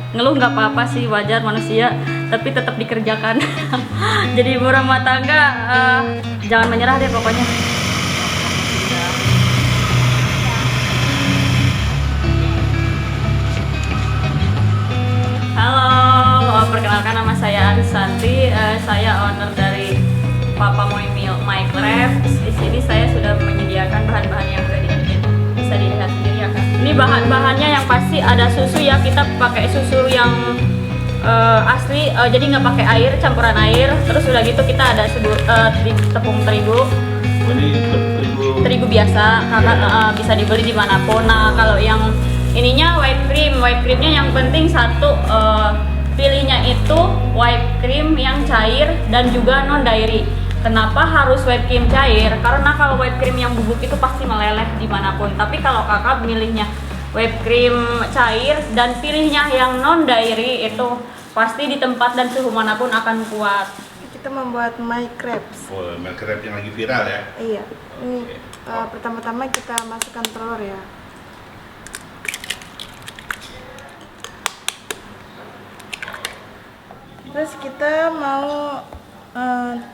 ngeluh nggak apa-apa sih, wajar manusia, tapi tetap dikerjakan. Jadi ibu rumah tangga jangan menyerah deh pokoknya. Halo, perkenalkan nama saya Arisanti, saya owner dari Papa Moi Milk My Crepes. Di sini saya sudah menyediakan bahan-bahan yang sudah bisa dilihat sendiri ya Kak. Ini bahan-bahannya yang pasti ada susu ya, kita pakai susu yang asli, jadi nggak pakai air, campuran air. Terus udah gitu kita ada tepung terigu. Ini Terigu biasa karena bisa dibeli dimanapun. Nah kalau yang ininya white creamnya yang penting satu, pilihnya itu white cream yang cair dan juga non dairy. Kenapa harus white cream cair? Karena kalau white cream yang bubuk itu pasti meleleh dimanapun. Tapi kalau kakak milihnya white cream cair dan pilihnya yang non dairy, itu pasti di tempat dan suhu manapun akan kuat. Kita membuat My Crepes. Oh, milk crepe yang lagi viral ya? Iya. Ini pertama-tama kita masukkan telur ya. Terus kita mau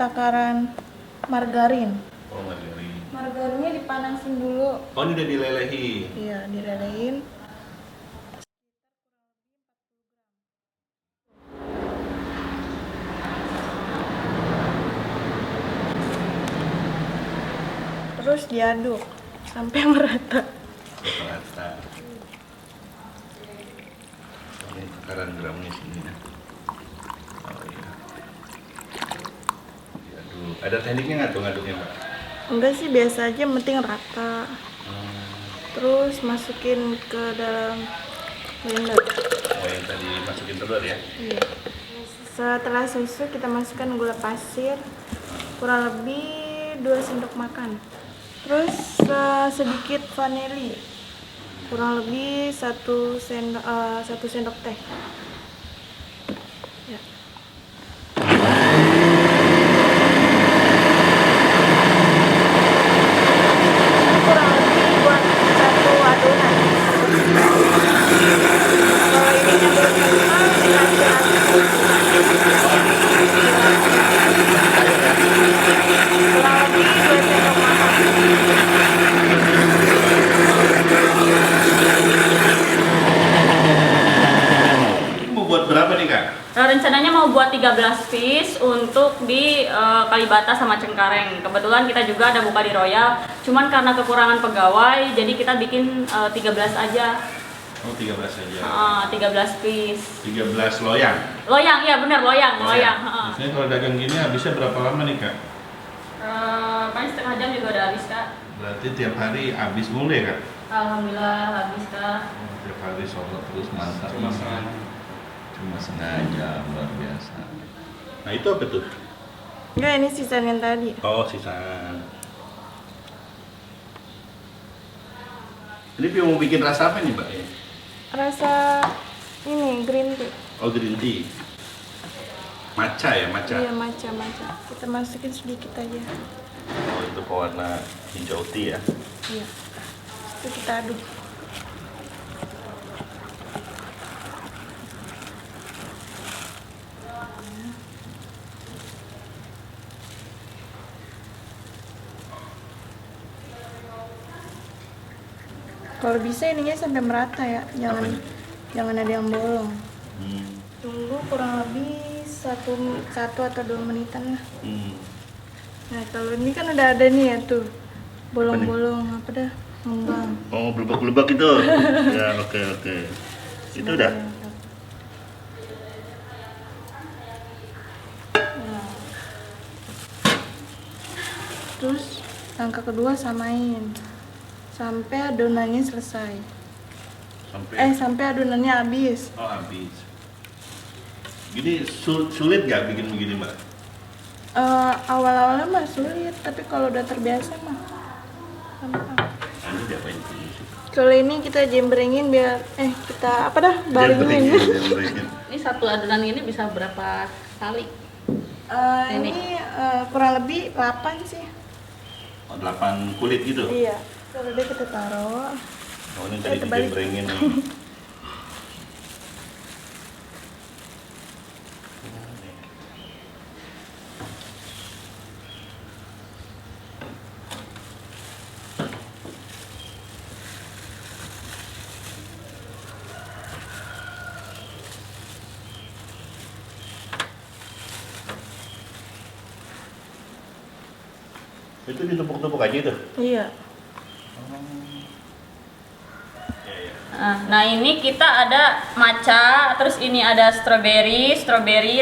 takaran margarin. Oh, margarin. Margarinnya dipanasin dulu. Oh, ini udah dilelehi. Iya, dilelehin. Terus diaduk sampai merata. Rata. Ini takaran gramnya sini. Oh iya. Diaduk. Ada tekniknya nggak tuh ngaduknya, Mbak? Enggak sih, biasa aja, yang penting rata. Terus masukin ke dalam blender. Oh, yang tadi masukin telur ya? Iya. Setelah susu kita masukkan gula pasir kurang lebih 2 sendok makan. Terus sedikit vanili kurang lebih 1 sendok teh. Ya. Kurang lebih buat 1 adonan. Kalau ininya belum matang, dikasih rata. Kurang lebih 2 sendok makan. Ini mau buat berapa nih, Kak? Rencananya mau buat 13 piece untuk di Kalibata sama Cengkareng. Kebetulan kita juga ada buka di Royal, cuman karena kekurangan pegawai jadi kita bikin 13 aja. Oh, 13 aja. 13 piece. 13 loyang. Loyang, ya bener, loyang. Biasanya kalau dagang gini habisnya berapa lama nih, Kak? Paling setengah jam juga udah habis Kak. Berarti tiap hari habis mulu ya, Kak? Alhamdulillah habis Kak. Oh, tiap hari sholat terus mantap. Cuma sengaja, luar biasa. Nah, itu apa tuh? Enggak, ini sisaan yang tadi. Oh, sisaan. Ini mau bikin rasa apa nih, Mbak? Rasa ini green tea. Oh, green tea. Matcha ya, matcha. Iya, matcha. Kita masukin sedikit aja. Oh, itu pewarna hijau tea ya. Iya. Itu kita aduk. Kalau bisa ininya sampai merata ya, jangan Apanya? jangan ada yang bolong. Hmm. Tunggu kurang lebih satu atau 2 menitan lah. Hmm. Nah kalau ini kan udah ada nih ya tuh bolong-bolong apa dah mengembang. Oh, belubak-belubak itu. Ya, oke. Itu udah. Nah. Terus langkah kedua samain sampai adonannya selesai. Sampai adonannya habis. Oh, habis. Gini sulit nggak bikin begini, Mbak? Awal-awalnya mah sulit, tapi kalau udah terbiasa mah gampang. Ini diapain dulu sih? Kalau ini kita jembrengin biar kita apa dah baringin. Jembrengin. Ini satu adonan ini bisa berapa kali? Ini kurang lebih 8 sih. Oh, 8 kulit gitu? Iya. Kalau udah kita taruh. Oh, ini tadi terbalik. dijembrengin nih. Itu ditumpuk-tumpuk aja itu. Iya. Ya, ya. Nah ini kita ada matcha, terus ini ada strawberry,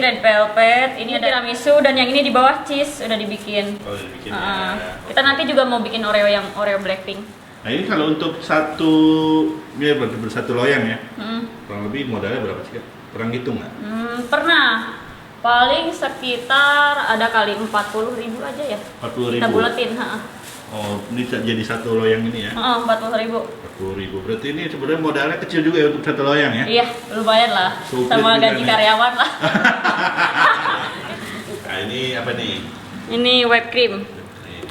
red velvet, ini ada tiramisu, dan yang ini di bawah cheese udah dibikin. Oh, dibikin. Kita nanti juga mau bikin Oreo yang Oreo Blackpink. Nah ini kalau untuk satu, ya bersatu loyang ya, kurang lebih modalnya berapa sih Kak? Pernah ngitung nggak? Pernah. Paling sekitar ada kali 40.000 aja ya. 40.000. Kita buletin, Oh, ini jadi satu loyang ini ya? 40.000. 40.000. Berarti ini sebenarnya modalnya kecil juga ya untuk satu loyang ya? Iya, lumayan lah. Suplit Sama juga gaji nih. karyawan lah. Nah ini apa nih? Ini whipped cream. Ini.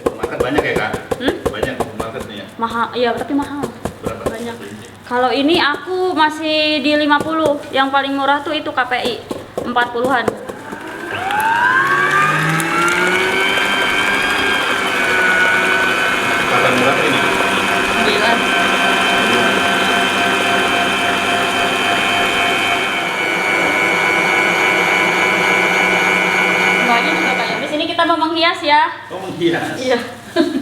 Makan banyak ya Kak? Banyak makan nih ya? Mahal, iya tapi mahal. Berapa? Banyak. Kalau ini aku masih di 50. Yang paling murah tuh itu KPI 40-an. Paling berapa ini? 9. Bunganya juga kayak di sini kita mau menghias ya. Oh, menghias. Iya.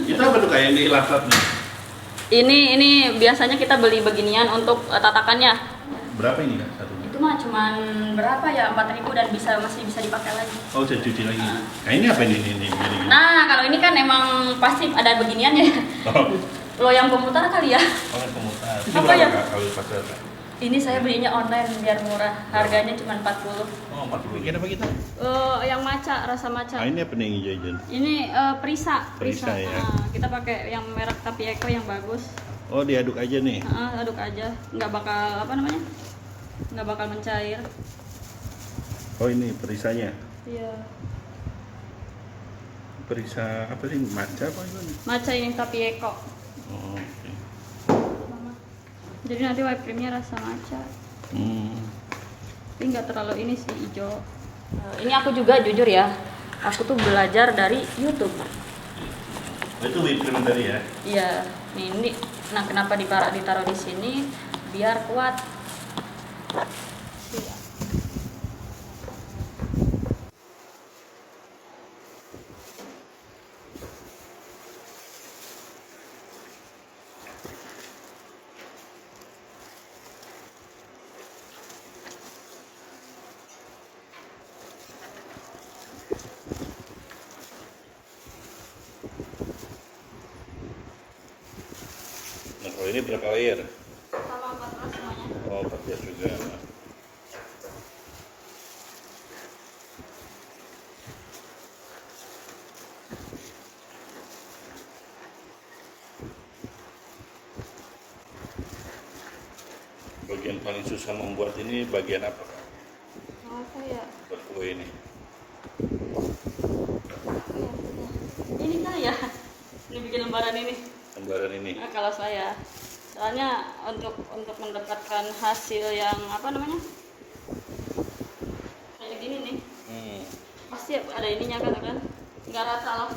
Itu apa tuh kayak yang di lap-lap nih? Ini biasanya kita beli beginian untuk tatakannya. Berapa ini Kak satunya? Itu mah cuman berapa ya, 4.000 dan masih bisa dipakai lagi. Oh, saya cuci lagi. Nah ini apa ini? Nah kalau ini kan emang pasti ada beginian ya. Oh, Loyang pemutar kali ya. pemutar. Ini Apa berapa ya? Kak kalau di pasar Kak? Ini saya belinya online biar murah. Harganya cuma 40. Oh, 40. Bikin apa kita? Yang matcha, rasa matcha. Nah, ini apa nih yang hijau-hijau? Ini Prisa. Prisa, ya. Kita pakai yang merek tapi Eko yang bagus. Oh, diaduk aja nih. Aduk aja, nggak bakal apa namanya? Nggak bakal mencair. Oh, ini perisanya. Iya. Perisa apa sih? Matcha apa ini? Matcha ini tapi Eko. Oh, oke. Jadi nanti whipped creamnya rasa matcha. Tapi nggak terlalu ini sih hijau. Ini aku juga jujur ya, aku tuh belajar dari YouTube. Oh, itu whipped cream tadi ya? Iya, ini. Nah, kenapa ditaruh di sini? Biar kuat. Iya. Nah, kalau ini berapa layer? Sama 14 semuanya. Oh, 14 juga. Bagian paling susah membuat ini bagian apa Kak? Apa ya? Buat kue ini? Ini saya. Ini bikin lembaran ini. Lembaran ini. Nah, kalau saya, soalnya untuk mendapatkan hasil yang apa namanya? Kayak gini nih. Pasti ada ininya kan? Nggak rata loh.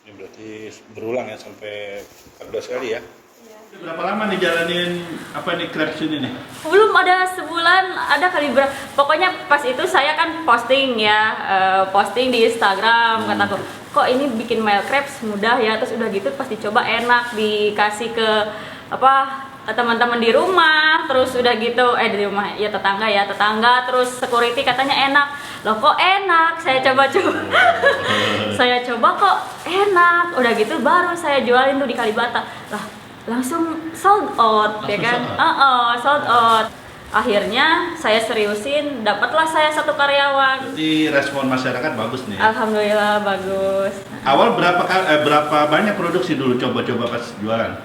Ini berarti berulang ya sampai 14 kali ya? Iya. Berapa lama nih jalanin apa nih crepes ini nih? Belum ada sebulan, ada kali berapa. Pokoknya pas itu saya kan posting ya, posting di Instagram, kataku, kok ini bikin mail crepes mudah ya, terus udah gitu pas dicoba enak, dikasih ke apa teman-teman di rumah, terus udah gitu di rumah ya tetangga, terus security katanya enak. Loh kok enak, saya coba saya coba kok enak, udah gitu baru saya jualin tuh di Kalibata lah, langsung sold out ya kan. Sold out. Akhirnya saya seriusin, dapatlah saya 1 karyawan. Berarti respon masyarakat bagus nih. Alhamdulillah bagus. Awal berapa banyak produksi dulu coba-coba pas jualan?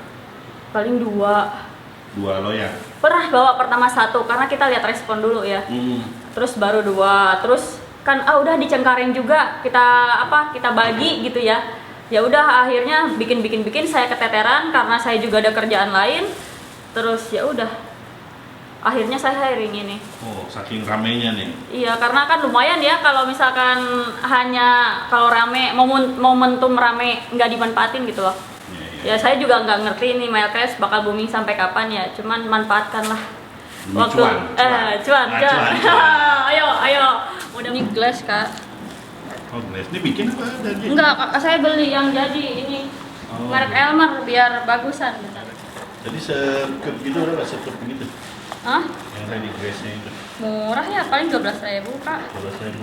Paling 2 loyang. pernah bawa pertama 1 karena kita lihat respon dulu ya. Terus baru 2, terus kan udah dicengkarin juga, kita bagi gitu ya. Ya udah akhirnya bikin saya keteteran karena saya juga ada kerjaan lain. Terus ya udah akhirnya saya hiring ini. Oh, saking ramenya nih. Iya, karena kan lumayan ya kalau misalkan hanya kalau rame momentum rame nggak dimanfaatin gitu loh. Iya. Ya saya juga nggak ngerti nih Mailcase bakal booming sampai kapan ya. Cuman manfaatkanlah Demi waktu cuan. Ayo. Udah ini glass Kak. Oh, glass ini bikin apa dari? Enggak, Kak, saya beli yang jadi ini. Oh. Merek Elmer biar bagusan. Jadi sekup gitu ada nggak sekup gitu? Hah? Yang tadi glassnya itu Murah ya, paling 12.000 Kak. 12.000.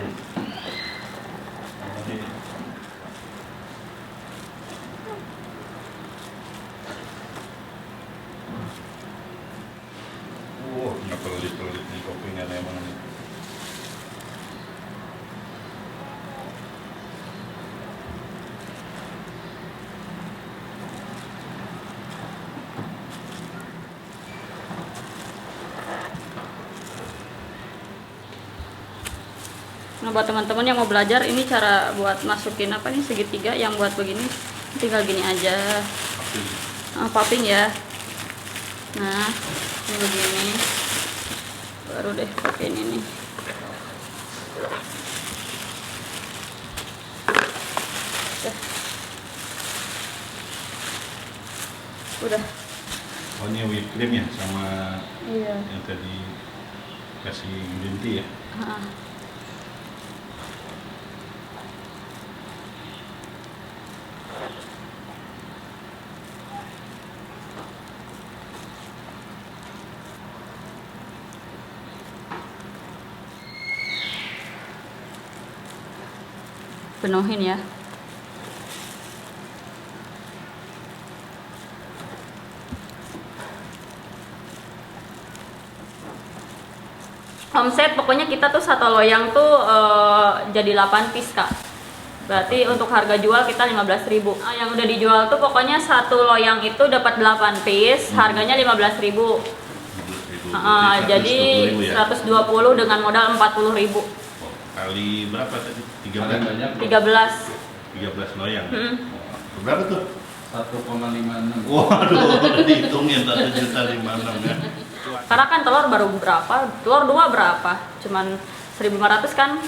Wah, ini pelit-pelit nih kopinya emang nih. Nah buat teman-teman yang mau belajar ini cara buat masukin apa nih segitiga yang buat begini tinggal gini aja. Popping ya. Nah ini begini baru deh pakai ini. Udah. Oh ini whipped cream ya sama Iya. yang tadi kasih green tea ya. Penuhin ya. Omset pokoknya kita tuh satu loyang tuh jadi 8 piece Kak. Berarti untuk harga jual kita 15.000. Yang udah dijual tuh pokoknya satu loyang itu dapat 8 piece, harganya 15.000. Jadi 120 dengan modal 40.000. Kali berapa tadi? Paling banyak 13. 13 loyang. Hmm. Berapa tuh? 1,56. Waduh, dihitungin 1.56 ya. Karena kan telur baru berapa? Telur 2 berapa? Cuman 1.500 kan?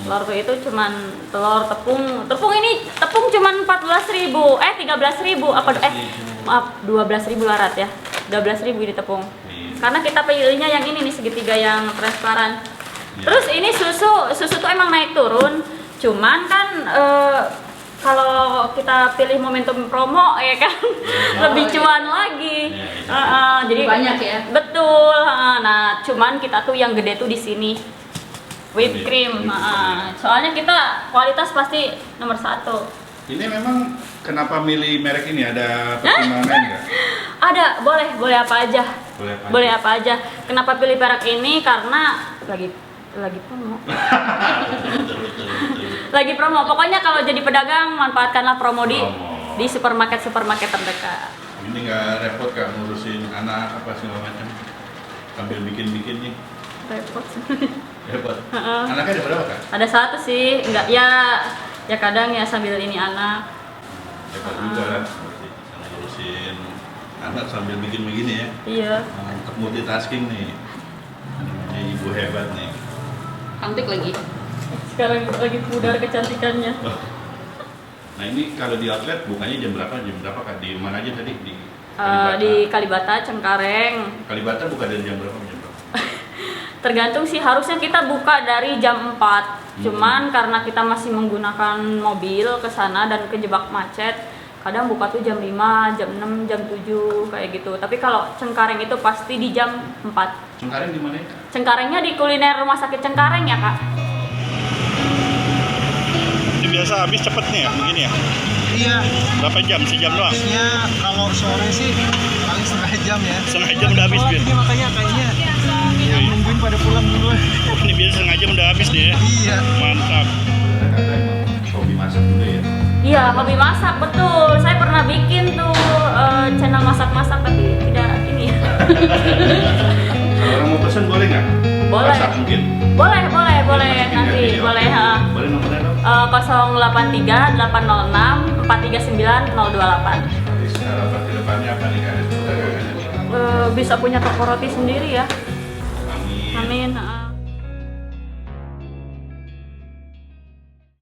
Telur tuh itu cuman telur tepung. Tepung ini cuman 14.000. 13.000 apa maaf 12.000 larat ya. 12.000 ini tepung. Karena kita pilihnya yang ini nih segitiga yang transparan. Terus ini susu tuh emang naik turun. Cuman kan kalau kita pilih momentum promo ya kan lebih cuan lagi. Jadi banyak ya. Betul. Nah, cuman kita tuh yang gede tuh di sini. Whipped cream. Soalnya kita kualitas pasti nomor 1. Ini memang kenapa milih merek ini? Ada pertimbangan lain nggak? Ada, boleh apa aja. Boleh apa aja. Kenapa pilih merek ini? Karena lagi promo. Lagi promo. Pokoknya kalau jadi pedagang manfaatkanlah promo di supermarket terdekat. Ini nggak repot Kak ngurusin anak apa segala macam sambil bikin nih. Repot. Repot. Anaknya ada berapa Kak? Ada 1 sih, enggak ya kadang ya sambil ini anak. Repot juga kan ngurusin anak sambil bikin begini ya. Iya. Untuk multitasking nih. Namanya ibu hebat nih. Cantik lagi. Sekarang lagi pudar kecantikannya. Nah ini kalau di outlet bukanya jam berapa Kak? Di mana aja tadi? Di Di Kalibata, Cengkareng. Kalibata buka dari jam berapa? Tergantung sih, harusnya kita buka dari jam 4. Cuman karena kita masih menggunakan mobil ke sana dan kejebak macet, kadang buka tuh jam 5, jam 6, jam 7 kayak gitu. Tapi kalau Cengkareng itu pasti di jam 4. Cengkareng di mana ya? Cengkarengnya di kuliner Rumah Sakit Cengkareng ya Kak? Ini biasa habis cepet nih ya, begini ya? Iya, Berapa jam? Sejam doang? habisnya kalau sore sih paling setengah jam ya. Setengah jam udah habis, Bin? Ini makanya kayaknya yang nungguin pada pulang dulu. Ini biasa setengah jam udah habis nih ya? Iya. Mantap. Hobi masak juga ya? Iya, hobi masak, betul. Saya pernah bikin tuh channel masak-masak tapi tidak ini. Kalau orang mau pesen boleh nggak? Boleh. Masak mungkin? Boleh Masukin nanti, ya, boleh. Boleh nomornya dong? 083 806 439 028. Harapan ke depannya apa nih Kak? Perdagangannya nih? Bisa punya toko roti sendiri ya. Amin. Amin.